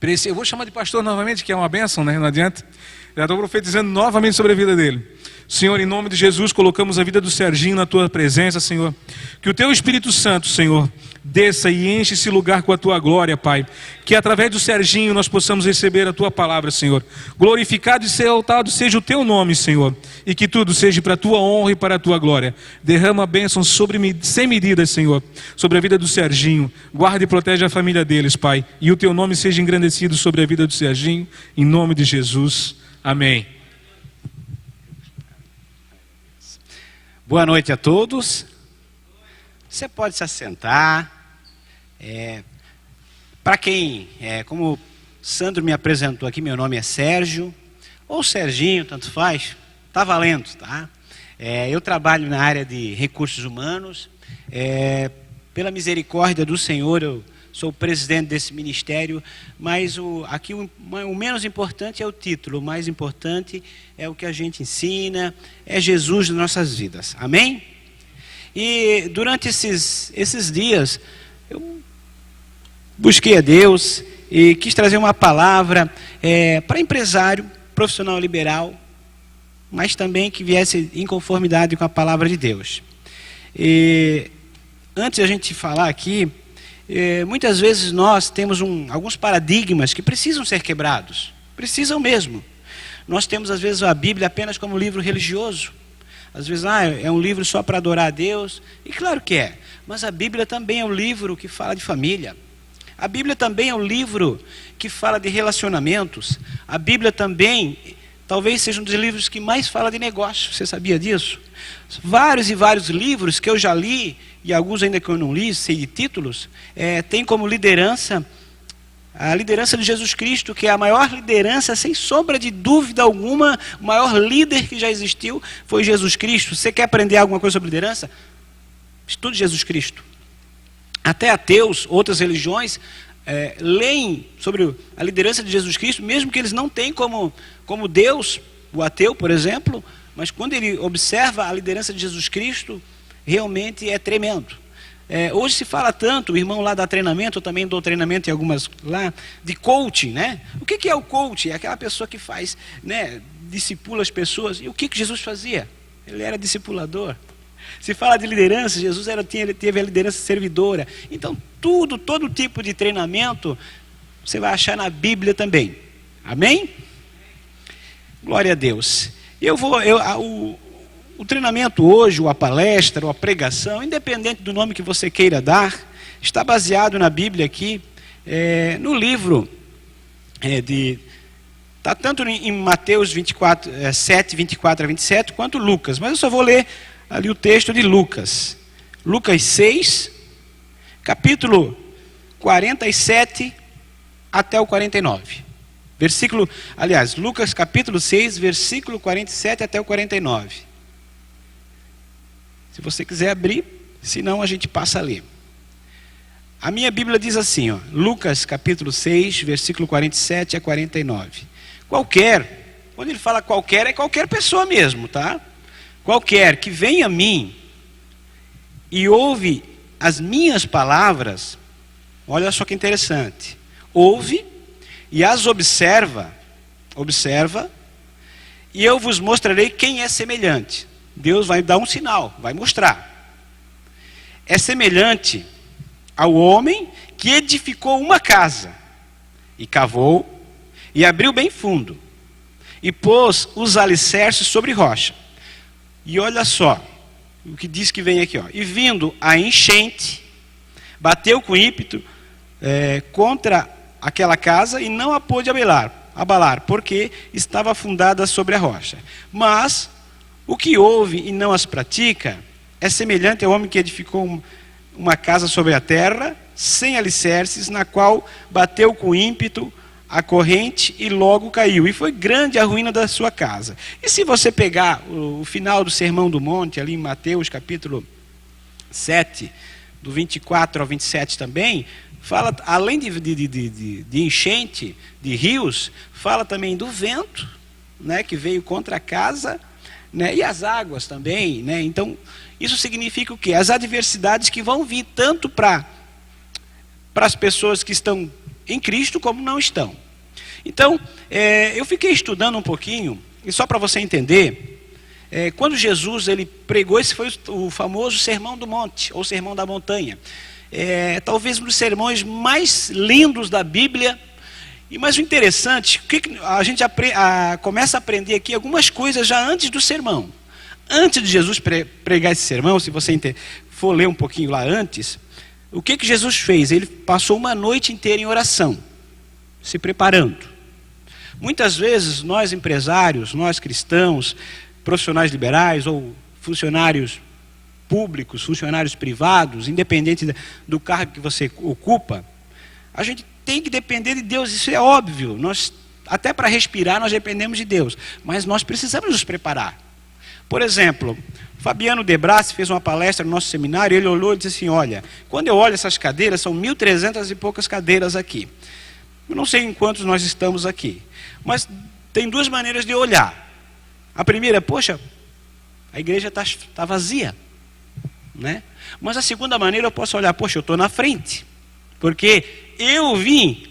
Eu vou chamar de pastor novamente, que é uma bênção, né? Não adianta. Já estou profetizando novamente sobre a vida dele. Senhor, em nome de Jesus, colocamos a vida do Serginho na tua presença, Senhor. Que o teu Espírito Santo, Senhor, desça e enche esse lugar com a tua glória, Pai. Que através do Serginho nós possamos receber a tua palavra, Senhor. Glorificado e exaltado seja o teu nome, Senhor. E que tudo seja para a tua honra e para a tua glória. Derrama bênçãos sem medidas, Senhor, sobre a vida do Serginho. Guarda e protege a família deles, Pai. E o teu nome seja engrandecido sobre a vida do Serginho. Em nome de Jesus. Amém. Boa noite a todos. Você pode se assentar. Para quem, como o Sandro me apresentou aqui, meu nome é Sérgio, ou Serginho, tanto faz, tá valendo, tá? Eu trabalho na área de recursos humanos. Pela misericórdia do Senhor, eu sou o presidente desse ministério, mas aqui o menos importante é o título, o mais importante é o que a gente ensina, é Jesus nas nossas vidas, amém? E durante esses dias, eu busquei a Deus e quis trazer uma palavra para empresário, profissional liberal, mas também que viesse em conformidade com a palavra de Deus. E antes de a gente falar aqui, muitas vezes nós temos alguns paradigmas que precisam ser quebrados, precisam mesmo. Nós temos às vezes a Bíblia apenas como livro religioso, às vezes é um livro só para adorar a Deus, e claro que é, mas a Bíblia também é um livro que fala de família, a Bíblia também é um livro que fala de relacionamentos, a Bíblia também talvez seja um dos livros que mais fala de negócio, você sabia disso? Vários e vários livros que eu já li, e alguns ainda que eu não li, sei de títulos, tem como liderança a liderança de Jesus Cristo, que é a maior liderança, sem sombra de dúvida alguma, o maior líder que já existiu foi Jesus Cristo. Você quer aprender alguma coisa sobre liderança? Estude Jesus Cristo. Até ateus, outras religiões, leem sobre a liderança de Jesus Cristo, mesmo que eles não tenham como Deus, o ateu, por exemplo, mas quando ele observa a liderança de Jesus Cristo, realmente é tremendo. Hoje se fala tanto, o irmão lá dá treinamento, eu também dou treinamento em algumas lá, de coaching, né? O que é o coaching? É aquela pessoa que faz, né, discipula as pessoas. E o que Jesus fazia? Ele era discipulador. Se fala de liderança, Jesus teve a liderança servidora. Então todo tipo de treinamento você vai achar na Bíblia também. Amém? Glória a Deus. O treinamento hoje, ou a palestra, ou a pregação, independente do nome que você queira dar, está baseado na Bíblia aqui, no livro está tanto em Mateus 7, 24 a 27, quanto Lucas. Mas eu só vou ler ali o texto de Lucas. Lucas 6, capítulo 47 até o 49. Lucas capítulo 6, versículo 47 até o 49. Se você quiser abrir, senão a gente passa a ler. A minha Bíblia diz assim, Lucas capítulo 6, versículo 47 a 49. Qualquer, quando ele fala qualquer, é qualquer pessoa mesmo, tá? Qualquer que vem a mim e ouve as minhas palavras, olha só que interessante, ouve e as observa, e eu vos mostrarei quem é semelhante. Deus vai dar um sinal, vai mostrar. É semelhante ao homem que edificou uma casa, e cavou, e abriu bem fundo, e pôs os alicerces sobre rocha. E olha só, o que diz que vem aqui, e vindo a enchente, bateu com ímpeto contra aquela casa, e não a pôde abalar, porque estava fundada sobre a rocha. Mas o que ouve e não as pratica é semelhante ao homem que edificou uma casa sobre a terra, sem alicerces, na qual bateu com ímpeto a corrente e logo caiu. E foi grande a ruína da sua casa. E se você pegar o final do Sermão do Monte, ali em Mateus capítulo 7, do 24 ao 27 também, fala, além de enchente, de rios, fala também do vento, né, que veio contra a casa, né, e as águas também, né? Então isso significa o quê? As adversidades que vão vir tanto para as pessoas que estão em Cristo como não estão. Então, eu fiquei estudando um pouquinho, e só para você entender, quando Jesus ele pregou, esse foi o famoso Sermão do Monte, ou Sermão da Montanha. Talvez um dos sermões mais lindos da Bíblia. Mas o interessante, a gente começa a aprender aqui algumas coisas já antes do sermão. Antes de Jesus pregar esse sermão, se você for ler um pouquinho lá antes, o que Jesus fez? Ele passou uma noite inteira em oração, se preparando. Muitas vezes nós empresários, nós cristãos, profissionais liberais ou funcionários públicos, funcionários privados, independente do cargo que você ocupa, a gente tem que depender de Deus, isso é óbvio. Nós, até para respirar, nós dependemos de Deus, mas nós precisamos nos preparar. Por exemplo, Fabiano De Brassi fez uma palestra no nosso seminário, ele olhou e disse assim, olha, quando eu olho essas cadeiras, são 1.300 e poucas cadeiras aqui. Eu não sei em quantos nós estamos aqui, mas tem duas maneiras de olhar. A primeira é, poxa, a igreja está vazia, né? Mas a segunda maneira eu posso olhar, poxa, eu estou na frente, porque eu vim,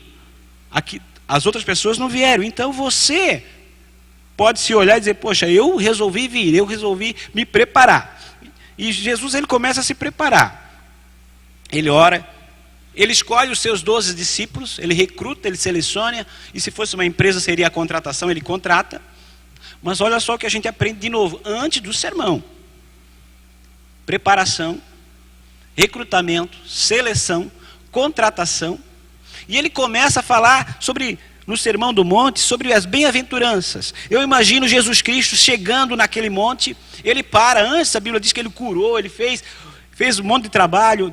aqui, as outras pessoas não vieram, então você pode se olhar e dizer, poxa, eu resolvi vir, eu resolvi me preparar. E Jesus ele começa a se preparar. Ele ora, ele escolhe os seus 12 discípulos, ele recruta, ele seleciona, e se fosse uma empresa seria a contratação, ele contrata. Mas olha só o que a gente aprende de novo, antes do sermão. Preparação, recrutamento, seleção, contratação. E ele começa a falar no Sermão do Monte, sobre as bem-aventuranças. Eu imagino Jesus Cristo chegando naquele monte, ele antes a Bíblia diz que ele curou, ele fez um monte de trabalho,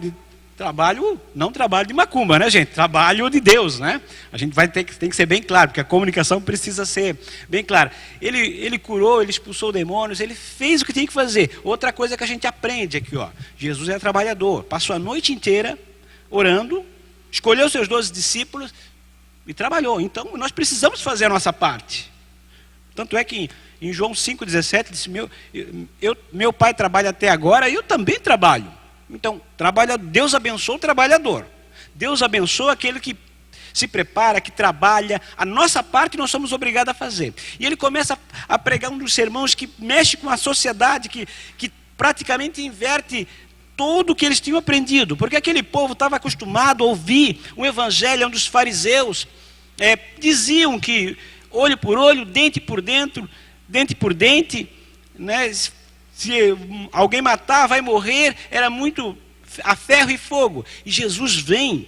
não trabalho de macumba, né, gente? Trabalho de Deus, né? A gente tem que ser bem claro, porque a comunicação precisa ser bem clara. Ele curou, ele expulsou demônios, ele fez o que tinha que fazer. Outra coisa que a gente aprende aqui, ó, Jesus é trabalhador, passou a noite inteira orando, escolheu seus 12 discípulos e trabalhou. Então, nós precisamos fazer a nossa parte. Tanto é que em João 5,17, disse, meu pai trabalha até agora e eu também trabalho. Então, Deus abençoa o trabalhador. Deus abençoa aquele que se prepara, que trabalha. A nossa parte nós somos obrigados a fazer. E ele começa a pregar um dos sermões que mexe com a sociedade, que praticamente inverte tudo o que eles tinham aprendido. Porque aquele povo estava acostumado a ouvir um evangelho onde os fariseus diziam que olho por olho, dente por dente, né? Se alguém matar, vai morrer, era muito a ferro e fogo. E Jesus vem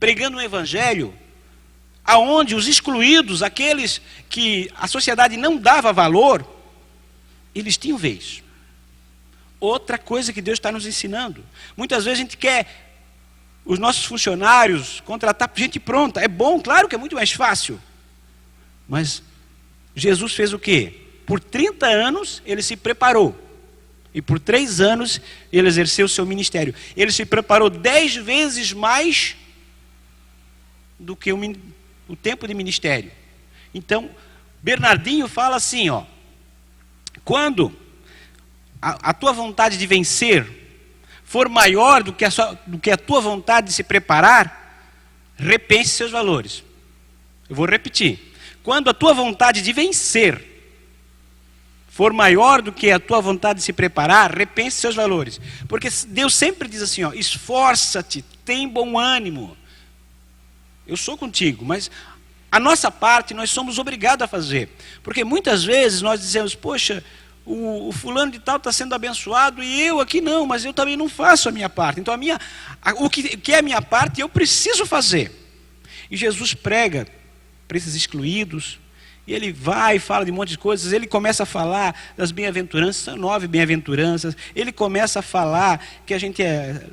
pregando um evangelho aonde os excluídos, aqueles que a sociedade não dava valor, eles tinham vez. Outra coisa que Deus está nos ensinando. Muitas vezes a gente quer os nossos funcionários contratar gente pronta. É bom, claro que é muito mais fácil. Mas Jesus fez o quê? Por 30 anos ele se preparou. E por 3 anos ele exerceu o seu ministério. Ele se preparou 10 vezes mais do que o tempo de ministério. Então, Bernardinho fala assim, ó, quando a tua vontade de vencer for maior do que a tua vontade de se preparar, repense seus valores. Eu vou repetir. Quando a tua vontade de vencer for maior do que a tua vontade de se preparar, repense seus valores. Porque Deus sempre diz assim, ó, esforça-te, tem bom ânimo. Eu sou contigo, mas a nossa parte nós somos obrigados a fazer. Porque muitas vezes nós dizemos, poxa, o fulano de tal está sendo abençoado e eu aqui não, mas eu também não faço a minha parte. Então o que é a minha parte eu preciso fazer. E Jesus prega para esses excluídos, e ele vai e fala de um monte de coisas, ele começa a falar das bem-aventuranças, são 9 bem-aventuranças, ele começa a falar que a gente é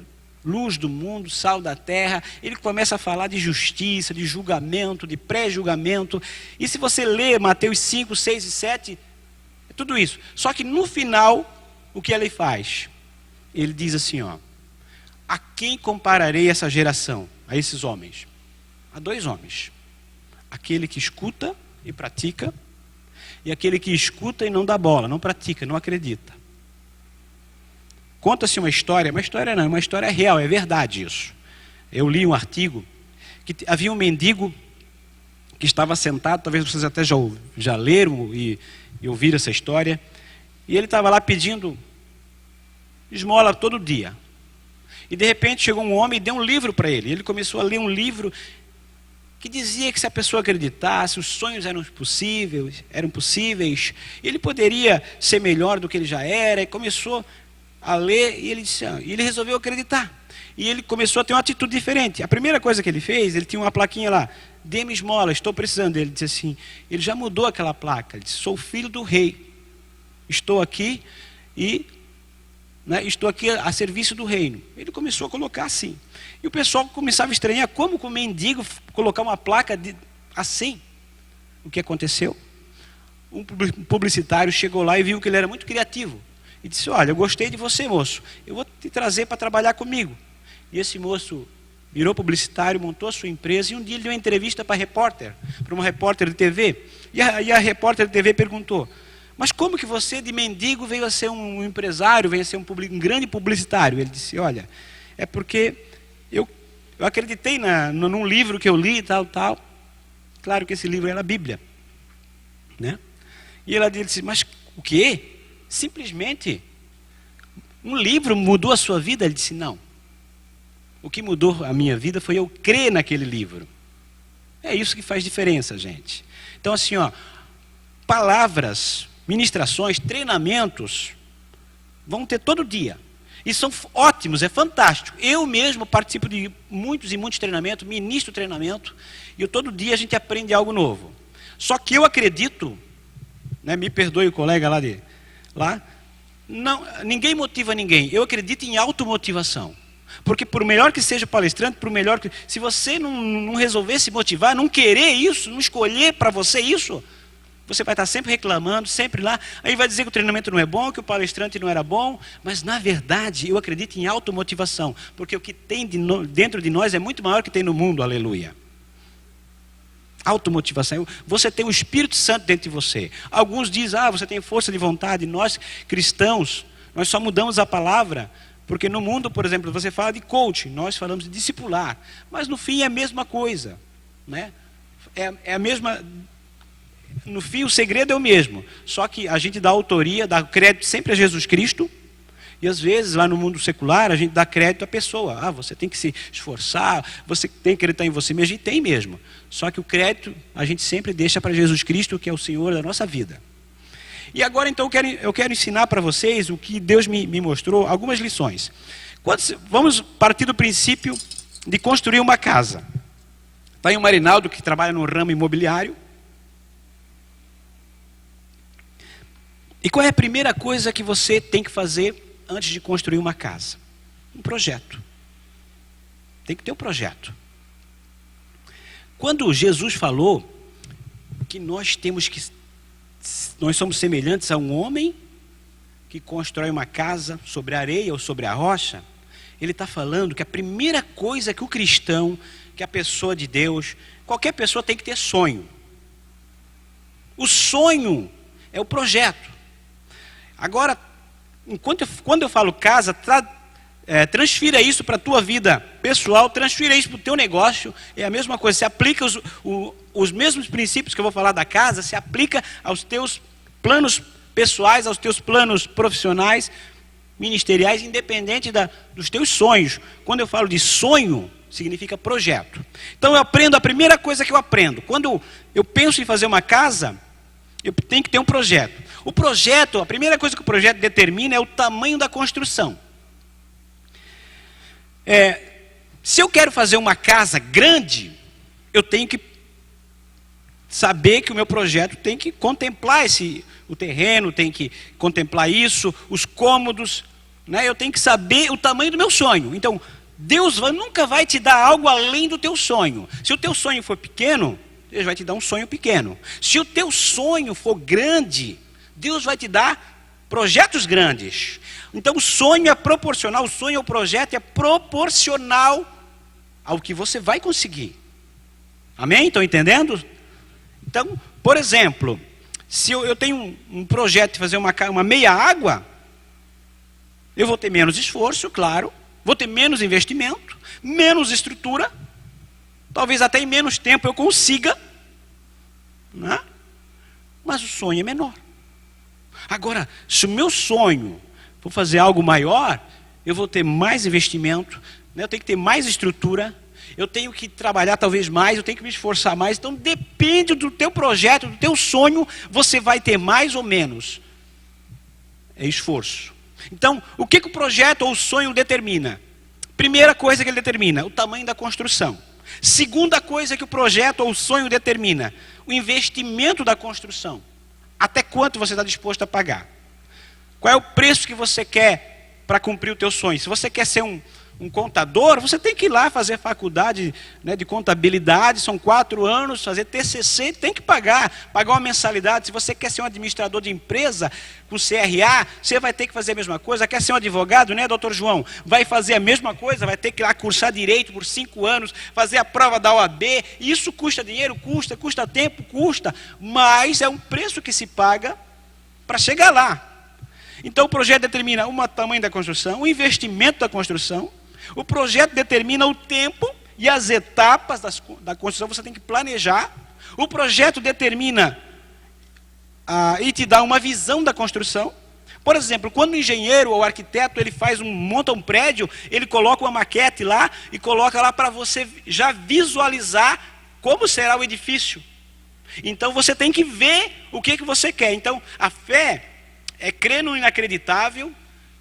luz do mundo, sal da terra, ele começa a falar de justiça, de julgamento, de pré-julgamento, e se você ler Mateus 5, 6 e 7, é tudo isso. Só que no final, o que ele faz? Ele diz assim, ó, a quem compararei essa geração? A esses homens? A 2 homens. Aquele que escuta e pratica, e aquele que escuta e não dá bola, não pratica, não acredita. Conta-se uma história não, é uma história real, é verdade isso. Eu li um artigo que havia um mendigo que estava sentado, talvez vocês até já leram e ouviram essa história, e ele estava lá pedindo esmola todo dia. E de repente chegou um homem e deu um livro para ele. Ele começou a ler um livro que dizia que se a pessoa acreditasse, os sonhos eram possíveis, ele poderia ser melhor do que ele já era. E começou a ler e ele resolveu acreditar. E ele começou a ter uma atitude diferente. A primeira coisa que ele fez, ele tinha uma plaquinha lá: dê-me esmola, estou precisando. Ele disse assim, ele já mudou aquela placa. Ele disse, sou filho do rei, estou aqui estou aqui a serviço do reino. Ele começou a colocar assim. E o pessoal começava a estranhar como que o mendigo colocar uma placa assim. O que aconteceu? Um publicitário chegou lá e viu que ele era muito criativo. E disse, olha, eu gostei de você, moço. Eu vou te trazer para trabalhar comigo. E esse moço virou publicitário, montou a sua empresa, e um dia ele deu uma entrevista para uma repórter de TV. E a repórter de TV perguntou, mas como que você de mendigo veio a ser um empresário, veio a ser um grande publicitário? Ele disse, olha, é porque eu acreditei num livro que eu li e tal. Claro que esse livro era a Bíblia, né? E ela disse, mas o quê? Simplesmente um livro mudou a sua vida? Ele disse, não. O que mudou a minha vida foi eu crer naquele livro. É isso que faz diferença, gente. Então assim, palavras, ministrações, treinamentos vão ter todo dia. E são ótimos, é fantástico. Eu mesmo participo de muitos e muitos treinamentos, ministro treinamento, e todo dia a gente aprende algo novo. Só que eu acredito, né, me perdoe o colega lá, não, ninguém motiva ninguém. Eu acredito em automotivação. Porque por melhor que seja o palestrante, se você não resolver se motivar, não querer isso, não escolher para você isso, você vai estar sempre reclamando, sempre lá, aí vai dizer que o treinamento não é bom, que o palestrante não era bom, mas na verdade eu acredito em automotivação, porque o que tem dentro de nós é muito maior que tem no mundo, aleluia. Automotivação, você tem o Espírito Santo dentro de você. Alguns dizem, você tem força de vontade. Nós cristãos, nós só mudamos a palavra, porque no mundo, por exemplo, você fala de coaching, nós falamos de discipular, mas no fim é a mesma coisa, né? É a mesma. No fim, o segredo é o mesmo, só que a gente dá autoria, dá crédito sempre a Jesus Cristo, e às vezes lá no mundo secular a gente dá crédito à pessoa. Você tem que se esforçar, você tem que acreditar em você mesmo, e tem mesmo, só que o crédito a gente sempre deixa para Jesus Cristo, que é o Senhor da nossa vida. E agora então eu quero ensinar para vocês o que Deus me mostrou, algumas lições. Vamos partir do princípio de construir uma casa. Está aí o Marinaldo, que trabalha no ramo imobiliário. E qual é a primeira coisa que você tem que fazer antes de construir uma casa? Um projeto. Tem que ter um projeto. Quando Jesus falou que nós somos semelhantes a um homem que constrói uma casa sobre a areia ou sobre a rocha, ele está falando que a primeira coisa que o cristão, que a pessoa de Deus, qualquer pessoa tem que ter sonho. O sonho é o projeto. Agora, quando eu falo casa, transfira isso para a tua vida pessoal, transfira isso para o teu negócio, é a mesma coisa. Você aplica os mesmos princípios que eu vou falar da casa, se aplica aos teus planos pessoais, aos teus planos profissionais, ministeriais, independente dos teus sonhos. Quando eu falo de sonho, significa projeto. Então eu aprendo, a primeira coisa que eu aprendo, quando eu penso em fazer uma casa, eu tenho que ter um projeto. O projeto, a primeira coisa que o projeto determina é o tamanho da construção. Se eu quero fazer uma casa grande, eu tenho que saber que o meu projeto tem que contemplar o terreno, tem que contemplar isso, os cômodos, né? Eu tenho que saber o tamanho do meu sonho. Então, Deus nunca vai te dar algo além do teu sonho. Se o teu sonho for pequeno, Deus vai te dar um sonho pequeno. Se o teu sonho for grande, Deus vai te dar projetos grandes. Então o sonho é proporcional, o sonho, o projeto é proporcional ao que você vai conseguir. Amém? Estão entendendo? Então, por exemplo, se eu tenho um projeto de fazer uma meia água, eu vou ter menos esforço, claro, vou ter menos investimento, menos estrutura, Talvez até em menos tempo eu consiga, né? Mas o sonho é menor. Agora, se o meu sonho for fazer algo maior, eu vou ter mais investimento, né? Eu tenho que ter mais estrutura, eu tenho que trabalhar talvez mais, eu tenho que me esforçar mais. Então depende do teu projeto, do teu sonho, você vai ter mais ou menos. É esforço. Então, o que o projeto ou o sonho determina? Primeira coisa que ele determina, o tamanho da construção. Segunda coisa que o projeto ou o sonho determina, o investimento da construção. Até quanto você está disposto a pagar? Qual é o preço que você quer para cumprir o teu sonho? Se você quer ser um contador, você tem que ir lá fazer faculdade, né, de contabilidade, são 4 anos, fazer TCC, tem que pagar uma mensalidade. Se você quer ser um administrador de empresa, com CRA, você vai ter que fazer a mesma coisa. Quer ser um advogado, né, doutor João? Vai fazer a mesma coisa, vai ter que ir lá cursar direito por 5 anos, fazer a prova da OAB, isso custa dinheiro, custa tempo, mas é um preço que se paga para chegar lá. Então o projeto determina o tamanho da construção, o investimento da construção. O projeto determina o tempo e as etapas da construção, você tem que planejar. O projeto determina e te dá uma visão da construção. Por exemplo, quando o engenheiro ou o arquiteto ele monta um prédio, ele coloca uma maquete lá e coloca lá para você já visualizar como será o edifício. Então você tem que ver o que você quer. Então a fé é crer no inacreditável,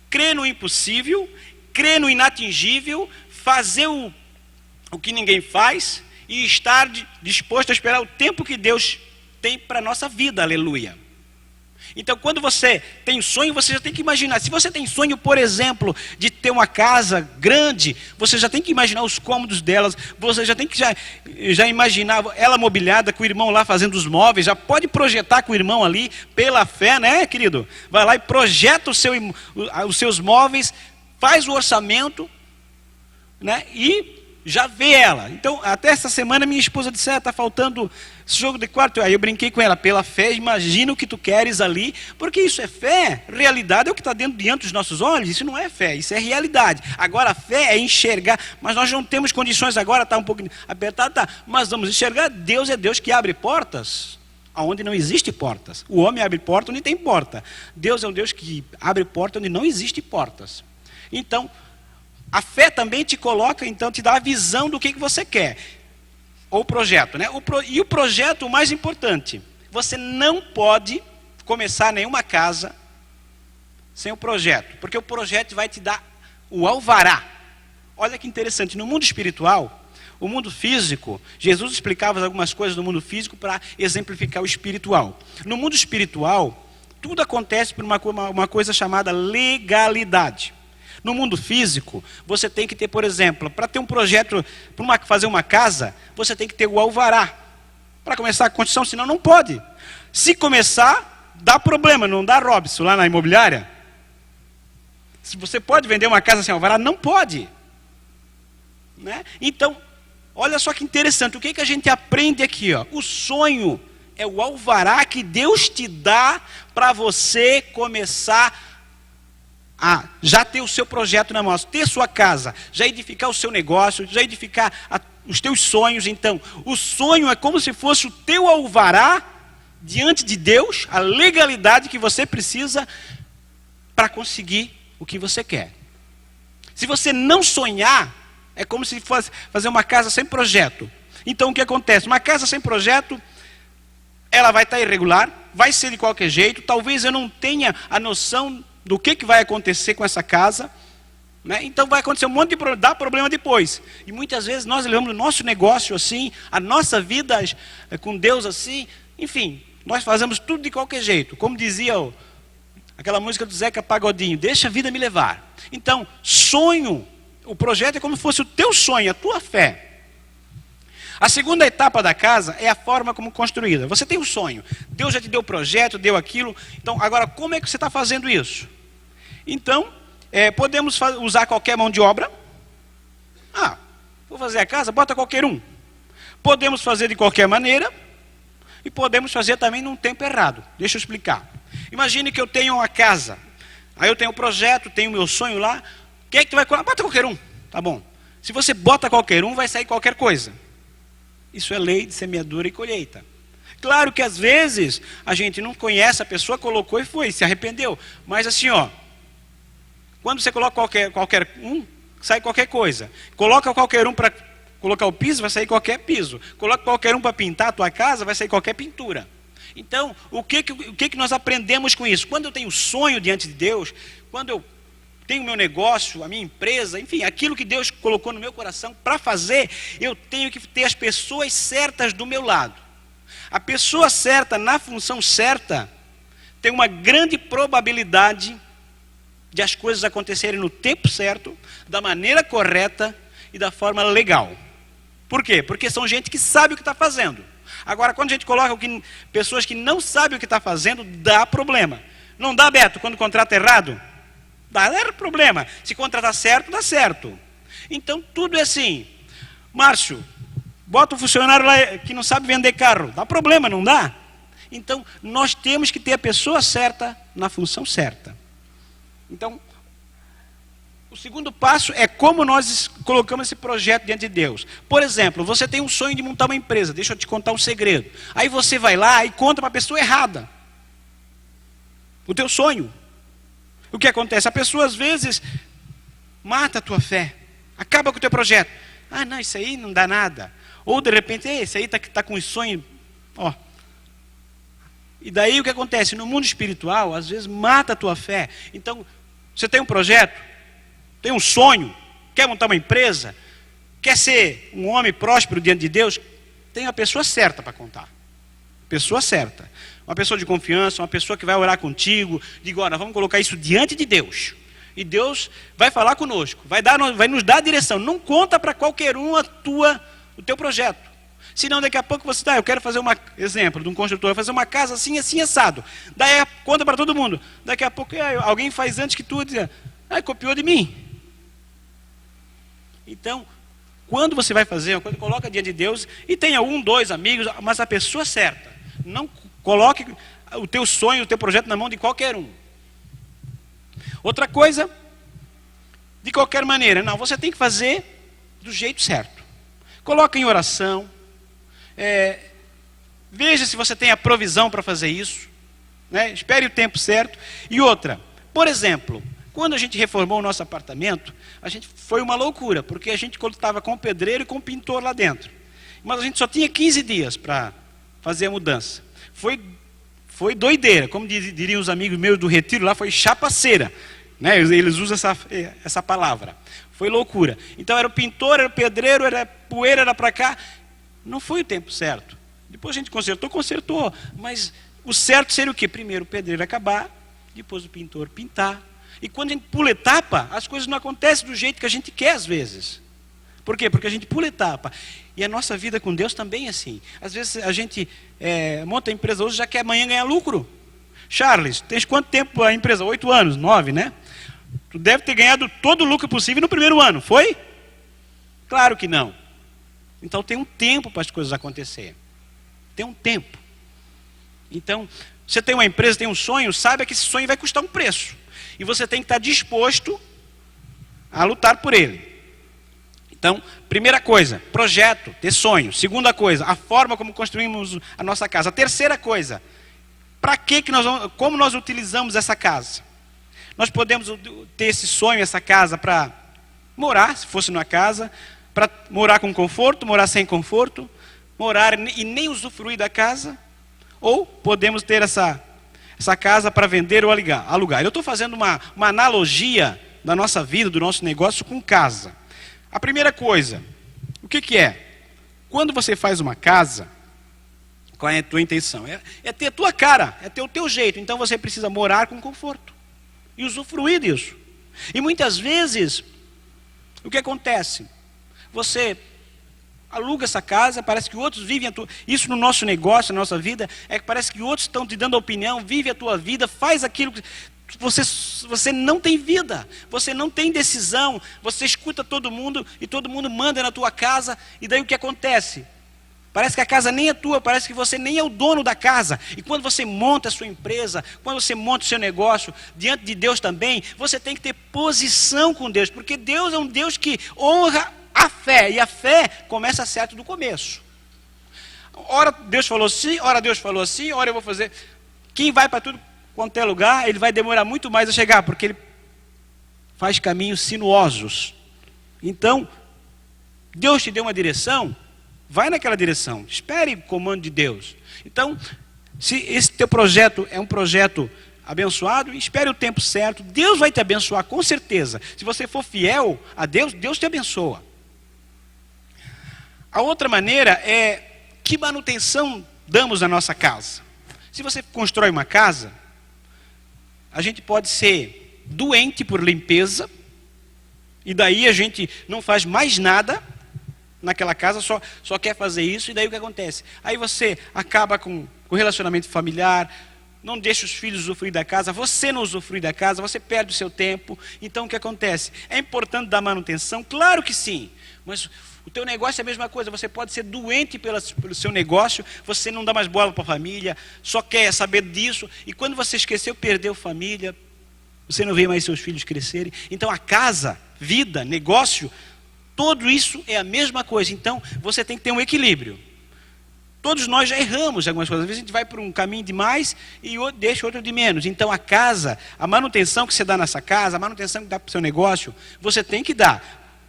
crer no impossível, crer no inatingível, fazer o que ninguém faz e estar disposto a esperar o tempo que Deus tem para a nossa vida, aleluia. Então quando você tem sonho, você já tem que imaginar. Se você tem sonho, por exemplo, de ter uma casa grande, você já tem que imaginar os cômodos delas, você já tem que já imaginar ela mobiliada, com o irmão lá fazendo os móveis, já pode projetar com o irmão ali, pela fé, né, querido? Vai lá e projeta os seus móveis, faz o orçamento, né, e já vê ela. Então, até essa semana, minha esposa disse, está faltando esse jogo de quarto. Aí eu brinquei com ela, pela fé, imagina o que tu queres ali, porque isso é fé. Realidade é o que está diante dos nossos olhos. Isso não é fé, isso é realidade. Agora, a fé é enxergar, mas nós não temos condições agora, está um pouco apertado, tá, mas vamos enxergar. Deus é Deus que abre portas onde não existe portas. O homem abre porta onde tem porta. Deus é um Deus que abre porta onde não existe portas. Então, a fé também te coloca, então, te dá a visão do que você quer. Ou projeto, né? E o projeto, o mais importante, você não pode começar nenhuma casa sem o projeto, porque o projeto vai te dar o alvará. Olha que interessante, no mundo espiritual, o mundo físico, Jesus explicava algumas coisas do mundo físico para exemplificar o espiritual. No mundo espiritual, tudo acontece por uma coisa chamada legalidade. No mundo físico, você tem que ter, por exemplo, para ter um projeto, para fazer uma casa, você tem que ter o alvará para começar a construção, senão não pode. Se começar, dá problema, não dá, Robson, lá na imobiliária? Se você pode vender uma casa sem alvará, não pode. Né? Então, olha só que interessante, o que a gente aprende aqui? Ó? O sonho é o alvará que Deus te dá para você começar já ter o seu projeto na mão, ter sua casa, já edificar o seu negócio, já edificar os teus sonhos. Então, o sonho é como se fosse o teu alvará diante de Deus, a legalidade que você precisa para conseguir o que você quer. Se você não sonhar, é como se fosse fazer uma casa sem projeto. Então, o que acontece? Uma casa sem projeto, ela vai estar irregular, vai ser de qualquer jeito, talvez eu não tenha a noção do que vai acontecer com essa casa, né? Então vai acontecer um monte de problema, dá problema depois. E muitas vezes nós levamos o nosso negócio assim, a nossa vida com Deus assim, enfim, nós fazemos tudo de qualquer jeito. Como dizia aquela música do Zeca Pagodinho, deixa a vida me levar. Então, sonho, o projeto é como se fosse o teu sonho, a tua fé. A segunda etapa da casa é a forma como construída. Você tem um sonho, Deus já te deu o projeto, deu aquilo. Então, agora, como é que você está fazendo isso? Então, podemos usar qualquer mão de obra. Vou fazer a casa, bota qualquer um. Podemos fazer de qualquer maneira. E podemos fazer também num tempo errado. Deixa eu explicar. Imagine que eu tenho uma casa. Aí eu tenho o projeto, tenho o meu sonho lá. O que é que tu vai colocar? Bota qualquer um. Tá bom. Se você bota qualquer um, vai sair qualquer coisa. Isso é lei de semeadura e colheita. Claro que às vezes a gente não conhece a pessoa, colocou e foi, se arrependeu. Mas assim, quando você coloca qualquer um, sai qualquer coisa. Coloca qualquer um para colocar o piso, vai sair qualquer piso. Coloca qualquer um para pintar a tua casa, vai sair qualquer pintura. Então, o que nós aprendemos com isso? Quando eu tenho sonho diante de Deus, quando eu tenho meu negócio, a minha empresa, enfim, aquilo que Deus colocou no meu coração para fazer, eu tenho que ter as pessoas certas do meu lado. A pessoa certa, na função certa, tem uma grande probabilidade de as coisas acontecerem no tempo certo, da maneira correta e da forma legal. Por quê? Porque são gente que sabe o que está fazendo. Agora, quando a gente coloca pessoas que não sabem o que está fazendo, dá problema. Não dá, Beto, quando contrata errado? Dá problema. Se contratar certo, dá certo. Então, tudo é assim. Márcio, bota um funcionário lá que não sabe vender carro. Dá problema, não dá? Então, nós temos que ter a pessoa certa na função certa. Então, o segundo passo é como nós colocamos esse projeto diante de Deus. Por exemplo, você tem um sonho de montar uma empresa. Deixa eu te contar um segredo. Aí você vai lá e conta para a pessoa errada o teu sonho. O que acontece? A pessoa às vezes mata a tua fé. Acaba com o teu projeto. Ah, não, isso aí não dá nada. Ou de repente, esse aí está com um sonho. E daí o que acontece? No mundo espiritual, às vezes mata a tua fé. Então, você tem um projeto, tem um sonho, quer montar uma empresa, quer ser um homem próspero diante de Deus, tem a pessoa certa para contar. Pessoa certa. Uma pessoa de confiança, uma pessoa que vai orar contigo. Diga, nós vamos colocar isso diante de Deus. E Deus vai falar conosco, vai nos dar a direção. Não conta para qualquer um o teu projeto. Senão daqui a pouco você eu quero fazer exemplo de um construtor, fazer uma casa assim, assim, assado. Daí conta para todo mundo. Daqui a pouco alguém faz antes que tu, diz, copiou de mim. Então, quando você vai fazer, quando coloca diante de Deus, e tenha 1, 2 amigos, mas a pessoa certa. Não coloque o teu sonho, o teu projeto na mão de qualquer um. Outra coisa, de qualquer maneira, não, você tem que fazer do jeito certo. Coloque em oração. Veja se você tem a provisão para fazer isso. Espere o tempo certo. E outra, por exemplo, quando a gente reformou o nosso apartamento, foi uma loucura, porque a gente estava com o pedreiro e com o pintor lá dentro. Mas a gente só tinha 15 dias para fazer a mudança. Foi doideira, como diriam os amigos meus do retiro lá, foi chapaceira. Eles usam essa palavra. Foi loucura. Então era o pintor, era o pedreiro, era poeira, era para cá. Não foi o tempo certo. Depois a gente consertou. Mas o certo seria o quê? Primeiro o pedreiro acabar, depois o pintor pintar. E quando a gente pula etapa, as coisas não acontecem do jeito que a gente quer às vezes. Por quê? Porque a gente pula etapa. E a nossa vida com Deus também é assim. Às vezes a gente monta a empresa hoje, já quer amanhã ganhar lucro. Charles, tens quanto tempo a empresa? 8 anos, 9, né? Tu deve ter ganhado todo o lucro possível no primeiro ano, foi? Claro que não. Então tem um tempo para as coisas acontecerem. Tem um tempo. Então, você tem uma empresa, tem um sonho, saiba que esse sonho vai custar um preço. E você tem que estar disposto a lutar por ele. Então, primeira coisa, projeto, ter sonho. Segunda coisa, a forma como construímos a nossa casa. A terceira coisa, como nós utilizamos essa casa? Nós podemos ter esse sonho, essa casa para morar, se fosse numa casa, para morar com conforto, morar sem conforto, morar e nem usufruir da casa, ou podemos ter essa casa para vender ou alugar. Eu estou fazendo uma analogia da nossa vida, do nosso negócio com casa. A primeira coisa, o que é? Quando você faz uma casa, qual é a tua intenção? É ter a tua cara, é ter o teu jeito. Então você precisa morar com conforto e usufruir disso. E muitas vezes, o que acontece? Você aluga essa casa, parece que outros vivem isso no nosso negócio, na nossa vida, que parece que outros estão te dando opinião, vive a tua vida, faz aquilo que você não tem vida, você não tem decisão, você escuta todo mundo e todo mundo manda na tua casa, e daí o que acontece? Parece que a casa nem é tua, parece que você nem é o dono da casa. E quando você monta a sua empresa, quando você monta o seu negócio, diante de Deus também, você tem que ter posição com Deus, porque Deus é um Deus que honra a fé, e a fé começa certo do começo. Ora Deus falou assim, ora Deus falou assim, ora eu vou fazer. Quem vai para tudo quanto é lugar, ele vai demorar muito mais a chegar, porque ele faz caminhos sinuosos. Então, Deus te deu uma direção, vai naquela direção, espere o comando de Deus. Então, se esse teu projeto é um projeto abençoado, espere o tempo certo, Deus vai te abençoar com certeza. Se você for fiel a Deus, Deus te abençoa. A outra maneira é, que manutenção damos à nossa casa? Se você constrói uma casa, a gente pode ser doente por limpeza, e daí a gente não faz mais nada naquela casa, só quer fazer isso, e daí o que acontece? Aí você acaba com o relacionamento familiar, não deixa os filhos usufruir da casa, você não usufrui da casa, você perde o seu tempo. Então o que acontece? É importante dar manutenção? Claro que sim, mas o teu negócio é a mesma coisa, você pode ser doente pelo seu negócio, você não dá mais bola para a família, só quer saber disso, e quando você esqueceu, perdeu família, você não vê mais seus filhos crescerem. Então a casa, vida, negócio, tudo isso é a mesma coisa. Então você tem que ter um equilíbrio. Todos nós já erramos algumas coisas, às vezes a gente vai por um caminho de mais e deixa outro de menos. Então a casa, a manutenção que você dá nessa casa, a manutenção que dá para o seu negócio, você tem que dar.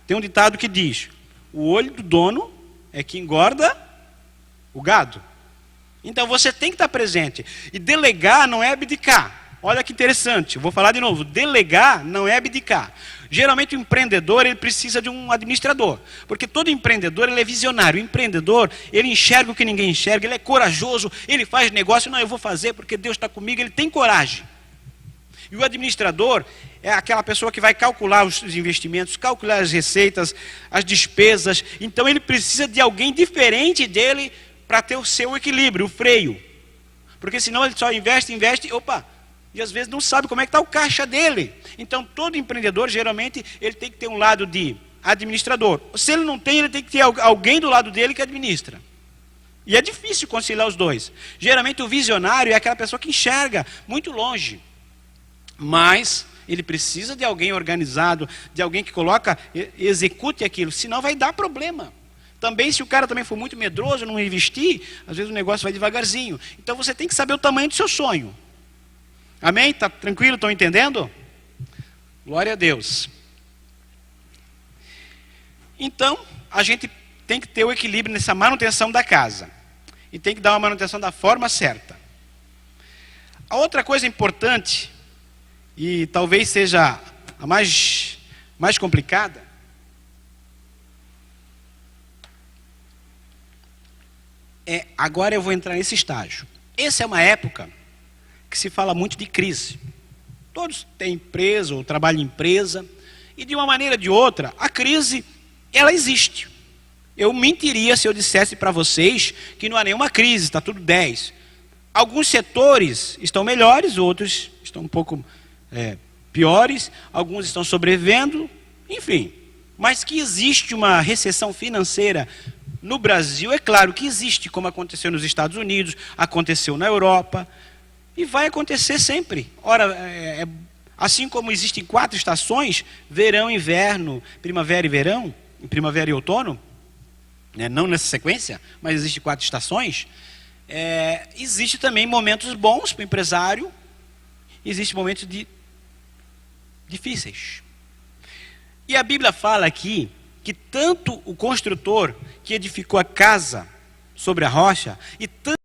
Tem um ditado que diz: o olho do dono é que engorda o gado. Então você tem que estar presente. E delegar não é abdicar. Olha que interessante, eu vou falar de novo. Delegar não é abdicar. Geralmente o empreendedor, ele precisa de um administrador. Porque todo empreendedor, ele é visionário. O empreendedor, ele enxerga o que ninguém enxerga, ele é corajoso, ele faz negócio. Não, eu vou fazer porque Deus está comigo, ele tem coragem. E o administrador é aquela pessoa que vai calcular os investimentos, calcular as receitas, as despesas. Então ele precisa de alguém diferente dele para ter o seu equilíbrio, o freio. Porque senão ele só investe, e às vezes não sabe como é que está o caixa dele. Então todo empreendedor, geralmente, ele tem que ter um lado de administrador. Se ele não tem, ele tem que ter alguém do lado dele que administra. E é difícil conciliar os dois. Geralmente o visionário é aquela pessoa que enxerga muito longe. Mas ele precisa de alguém organizado, de alguém que execute aquilo, senão vai dar problema. Também, se o cara também for muito medroso, não investir, às vezes o negócio vai devagarzinho. Então você tem que saber o tamanho do seu sonho. Amém? Está tranquilo? Estão entendendo? Glória a Deus. Então, a gente tem que ter o equilíbrio nessa manutenção da casa. E tem que dar uma manutenção da forma certa. A outra coisa importante, e talvez seja a mais complicada, agora eu vou entrar nesse estágio. Essa é uma época que se fala muito de crise. Todos têm empresa ou trabalham em empresa, e de uma maneira ou de outra, a crise, ela existe. Eu mentiria se eu dissesse para vocês que não há nenhuma crise, está tudo 10. Alguns setores estão melhores, outros estão um pouco piores, alguns estão sobrevivendo, enfim. Mas que existe uma recessão financeira no Brasil, é claro que existe, como aconteceu nos Estados Unidos, aconteceu na Europa, e vai acontecer sempre. Ora, assim como existem 4 estações, verão, inverno, primavera e verão, primavera e outono, não nessa sequência, mas existem 4 estações, existe também momentos bons para o empresário, existem momentos difíceis. E a Bíblia fala aqui que tanto o construtor que edificou a casa sobre a rocha, e tanto